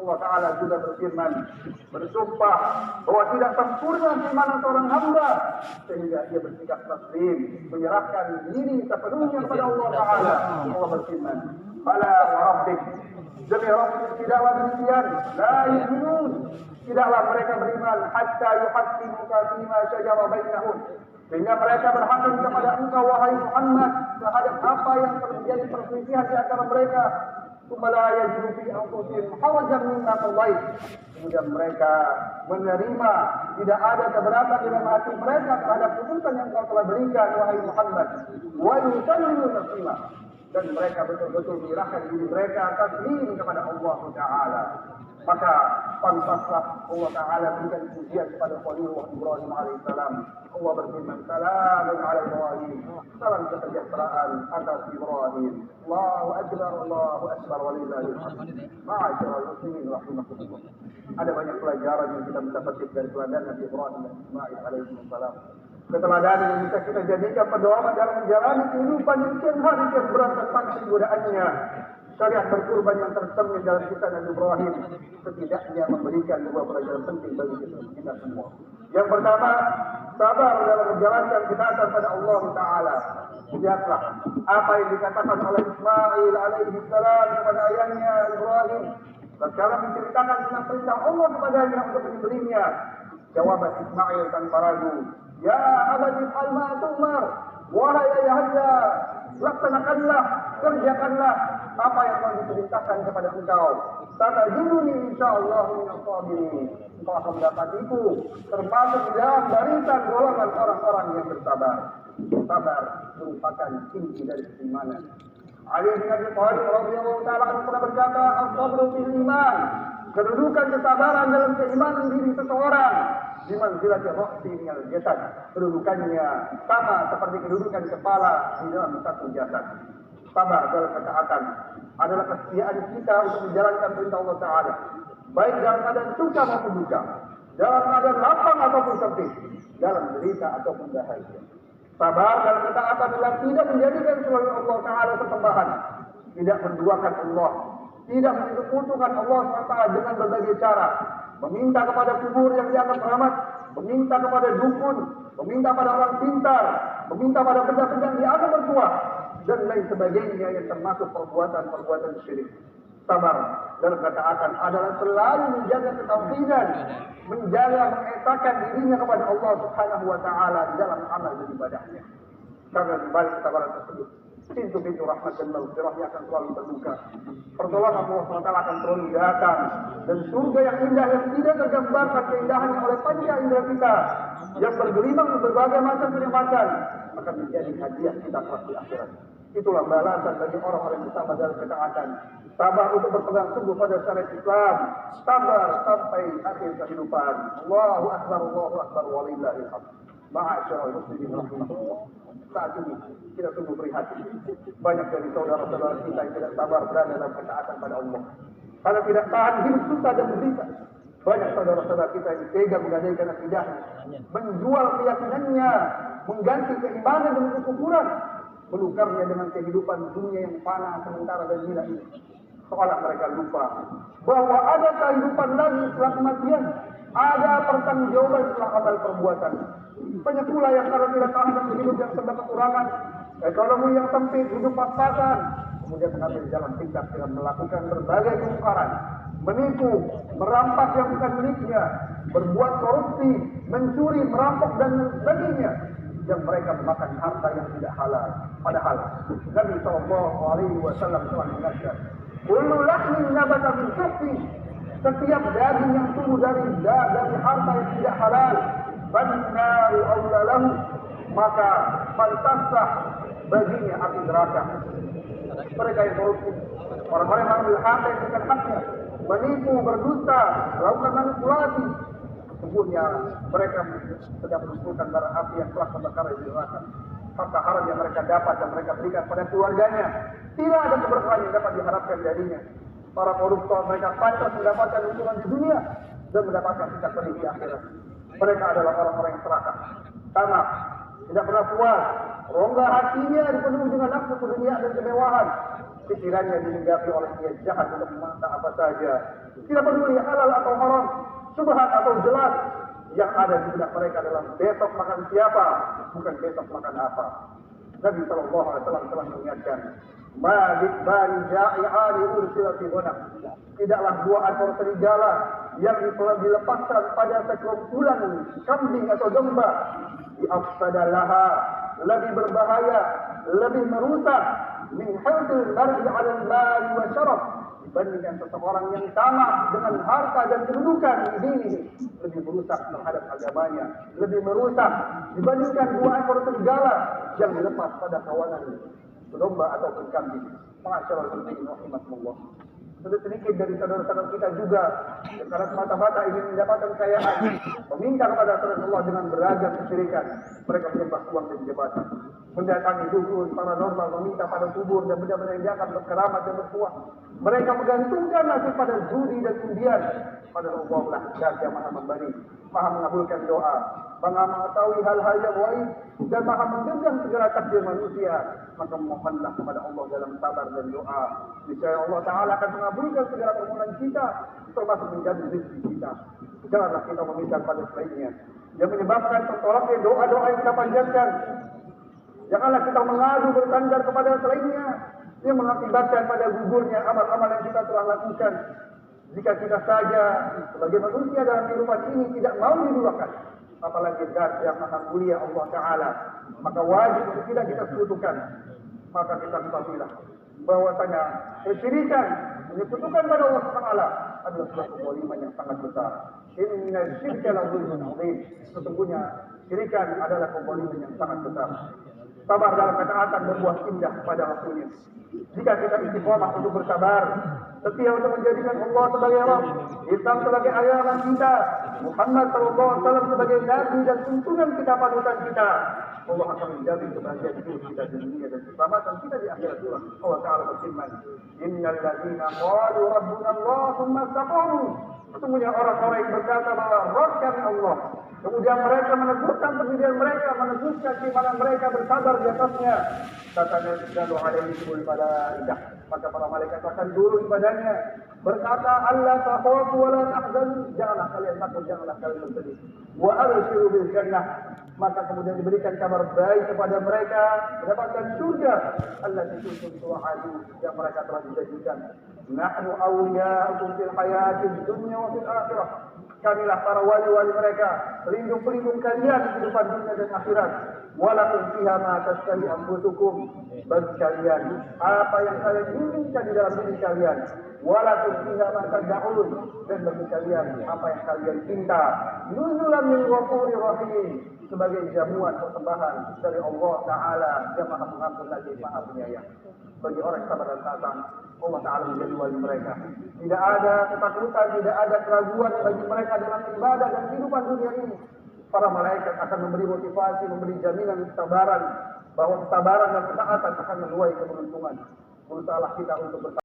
Allah Ta'ala juga berfirman, bersumpah bahwa tidak sempurna keimanan seorang hamba sehingga dia bersikap taslim, menyerahkan diri sepenuhnya kepada Allah Ta'ala. Allah berfirman, fala wa rabbik, demi Rabbik tidaklah demikian, la yu'minun, tidaklah mereka beriman hatta yuhaqqimuka fima syajara bainahum, sehingga mereka berhakim kepada engkau wahai Muhammad terhadap apa yang terjadi perselisihan di antara mereka. Tsumma yajidu fi anfusihim harajan mimma qadait, kemudian mereka menerima, tidak ada keberatan dalam hati mereka terhadap putusan yang kau telah berikan wahai Muhammad, wa yusallimu taslima, dan mereka betul-betul menyerahkan diri mereka taslim kepada Allah Ta'ala. Maka pantaslah Allah Ta'ala berikan pujian kepada Khalilullah Ibrahim alaihissalam. Allah berfirman, salamun ala Ibrahim, salam kesejahteraan atas Ibrahim. Allahu akbar walillahil hamd. Ma'asyiral muslimin rahimakumullah. Ada banyak pelajaran yang kita bisa petik dari teladan Nabi Ibrahim dan Ismail alaihissalam. Keteladanan yang bisa kita jadikan pedoman dalam menjalani kehidupan yang kian hari kian berat tentang kegodaannya. Syariat berkurban yang tercermin dalam kisah Nabi Ibrahim setidaknya memberikan dua pelajaran penting bagi kita semua. Yang pertama, sabar dalam menjalankan ketaatan pada Allah Ta'ala. Lihatlah apa yang dikatakan oleh Ismail alaihi salam kepada ayahnya Ibrahim. Sekarang menceritakan tentang perintah Allah kepadanya untuk menyembelihnya. Jawaban Ismail tanpa ragu, ya abadi if'al ma tu'mar, wahai ayahanda, laksanakanlah, kerjakanlah apa yang telah diperintahkan kepada engkau. Satajiduni insyaallah minas sabirin. Engkau akan mendapatiku termasuk dalam barisan golongan orang-orang yang bersabar. Sabar merupakan inti dari keimanan. Ali bin Abi Thalib radhiyallahu taala anhu pernah berkata, as-sabru fil iman, kedudukan kesabaran dalam keimanan diri seseorang di manzilati ra'si minal jasad, kedudukannya sama seperti kedudukan kepala di dalam satu jasad. Sabar dalam ketaatan adalah kesetiaan kita untuk menjalankan perintah Allah Ta'ala, baik dalam keadaan suka maupun duka, dalam keadaan lapang ataupun sempit, dalam derita ataupun bahagia. Sabar dalam ketaatan adalah tidak menjadikan selain Allah Ta'ala sesembahan, tidak menduakan Allah, tidak menyekutukan Allah SWT dengan berbagai cara, meminta kepada kubur yang dianggap keramat, meminta kepada dukun, meminta pada orang pintar, meminta pada benda-benda yang dianggap bertuah, dan lain sebagainya yang termasuk perbuatan-perbuatan syirik. Sabar dalam ketaatan adalah selalu menjaga ketauhidan, menjaga mengesahkan dirinya kepada Allah Subhanahu wa Ta'ala di dalam amal dan ibadahnya. Karena di balik kesabaran tersebut, pintu-pintu rahmat dan maghfirahnya akan selalu terbuka. Pertolongan Allah SWT akan selalu datang, dan surga yang indah yang tidak tergambarkan keindahannya oleh panca indera kita, yang bergelimang berbagai macam kenikmatan, akan menjadi hadiah kita kelak di akhirat. Itulah balasan bagi orang-orang yang bersabar dalam ketaatan. Sabar untuk berpegang teguh pada syariat Islam. Sabar sampai akhir kehidupan. Allahu akbar walillahil hamd. Ma'asyiral muslimin rahimakumullah. Saat ini kita sungguh prihatin. Banyak dari saudara-saudara kita yang tidak sabar berada dalam ketaatan pada Allah, karena tidak tahan hidup susah dan menderita. Banyak saudara-saudara kita yang tega menggadaikan akidahnya, menjual keyakinannya, mengganti keimanan dengan kekufuran, menukarnya dengan kehidupan dunia yang fana sementara dan hina ini. Seolah mereka lupa bahwa ada kehidupan lagi setelah kematian, ada pertanggungjawaban setelah amal perbuatan. Banyak pula yang karena tidak tahan dengan hidup yang serba kekurangan, ekonomi yang sempit, hidup pas-pasan, kemudian mengambil jalan pintas dengan melakukan berbagai kemungkaran, menipu, merampas yang bukan miliknya, berbuat korupsi, mencuri, merampok dan sebagainya, yang mereka memakan harta yang tidak halal. Padahal Nabi SAW telah mengingatkan, kullu lahmin nabata min suhti, setiap daging yang tumbuh dari harta yang tidak halal, fannaru awla lahu, maka pantaslah baginya api neraka. Mereka yang korupsi, orang-orang yang mengambil harta yang bukan haknya, menipu, berdusta, melakukan manipulasi, sesungguhnya mereka sedang mengumpulkan bara api yang telah terbakar di neraka. Harta haram yang mereka dapat dan mereka berikan pada keluarganya, tidak ada keberkahan yang dapat diharapkan darinya. Para koruptor, mereka pantas mendapatkan untungan di dunia dan mendapatkan sikap pedih di akhirat. Mereka adalah orang-orang yang serakah, tamak, tidak pernah puas, rongga hatinya dipenuhi dengan nafsu dunia dan kemewahan. pikirannya dihinggapi oleh niat jahat untuk memaksa apa saja. Tidak peduli halal atau haram, subhat atau jelas, yang ada di benak mereka adalah besok makan siapa, bukan besok makan apa. Nabi SAW telah mengingatkan, Malik bari ja'i'ani ursilati ghanam. Tidaklah dua ekor serigala yang dilepaskan pada sekumpulan kambing atau domba, afsadalaha, lebih berbahaya, lebih merusak min hadzil mar'i 'ala al-mal wa syaraf, dibandingkan seseorang yang tamak dengan harta dan kedudukan ini, lebih merusak terhadap agamanya, lebih merusak dibandingkan dua ekor serigala yang dilepas pada kawanan domba atau kambing. Masyaallah, rahimakumullah. Sedikit dari saudara-saudara kita juga yang karena semata-mata ingin mendapatkan kekayaan, meminta kepada Allah dengan beragam kesyirikan. Mereka menyembah uang dan jabatan, mendatangi dukun, paranormal, meminta pada kubur dan benda-benda yang dianggap berkeramat dan berkuah. Mereka menggantungkan nasib pada judi dan undian. Pada Allah lah yang maha memberi, maha mengabulkan doa, maha mengetahui hal-hal yang gaib, dan maha menggenggam segala takdir manusia. Maka mohonlah kepada Allah dalam sabar dan doa. Niscaya Allah Ta'ala akan mengabulkan segala permohonan kita, termasuk menjadi rezeki kita. Janganlah kita meminta pada selainnya, yang menyebabkan tertolaknya doa-doa yang kita panjatkan. Janganlah kita mengadu bersandar kepada selainnya, yang mengakibatkan pada gugurnya amal-amal yang kita telah lakukan. Jika kita saja sebagai manusia dalam kehidupan ini tidak mau diduakan, apalagi zat yang maha mulia Allah Ta'ala, maka wajib untuk tidak kita sekutukan. Maka kita ketahuilah bahwasanya kesyirikan, menyekutukan pada Allah Ta'ala adalah suatu kezaliman yang sangat besar. Inna syirka la dzulmun adzim. Sesungguhnya syirikan adalah kezaliman yang sangat besar. Sabar dalam ketaatan berbuah indah pada Rasulnya. Jika kita istiqomah untuk bersabar, setia untuk menjadikan Allah sebagai Rabb, Islam sebagai agama kita, Muhammad SAW sebagai Nabi dan tuntunan kita, panutan kita, Allah akan menjamin kebahagiaan hidup kita di dunia dan keselamatan kita di akhirat kelak. Allah Ta'ala berfirman, Innal ladzina qalu rabbuna Allah tsumma istaqamu. Sesungguhnya orang-orang yang berkata bahwa Rabb kami Allah, kemudian mereka meneguhkan pendirian mereka, meneguhkan keimanan mereka, bersabar di atasnya. Katanya Nabi alaihimul malaikat, maka para malaikat akan turun padanya, berkata, Allah takhafu wa la tahzanu, janganlah kalian takut, janganlah kalian bersedih. Wa abshiru bil jannah, maka kemudian diberikan kabar baik kepada mereka, mendapatkan surga. Allati kuntum tu'adu, yang mereka telah dijanjikan. Nahnu awliya'ukum fil hayatid dunya wa fil akhirah. Kamilah para wali-wali mereka, pelindung-pelindung kalian di kehidupan dunia dan akhirat. Walakum fiha ma tashtahi anfusukum, bagi kalian apa yang kalian inginkan di dalam diri kalian. Walakum fiha ma tad'un, dan bagi kalian apa yang kalian cinta. Nuzulan min ghafurir rahim, sebagai jamuan persembahan dari Allah Ta'ala yang maha pengampun lagi maha penyayang. Bagi orang yang sabar dan taat, Allah Ta'ala menjadi wali mereka. Tidak ada ketakutan, tidak ada keraguan bagi mereka dalam ibadah dan kehidupan dunia ini. Para malaikat akan memberi motivasi, memberi jaminan kesabaran, bahwa kesabaran dan ketaatan akan menuai keberuntungan. Berusahalah kita untuk bersabar.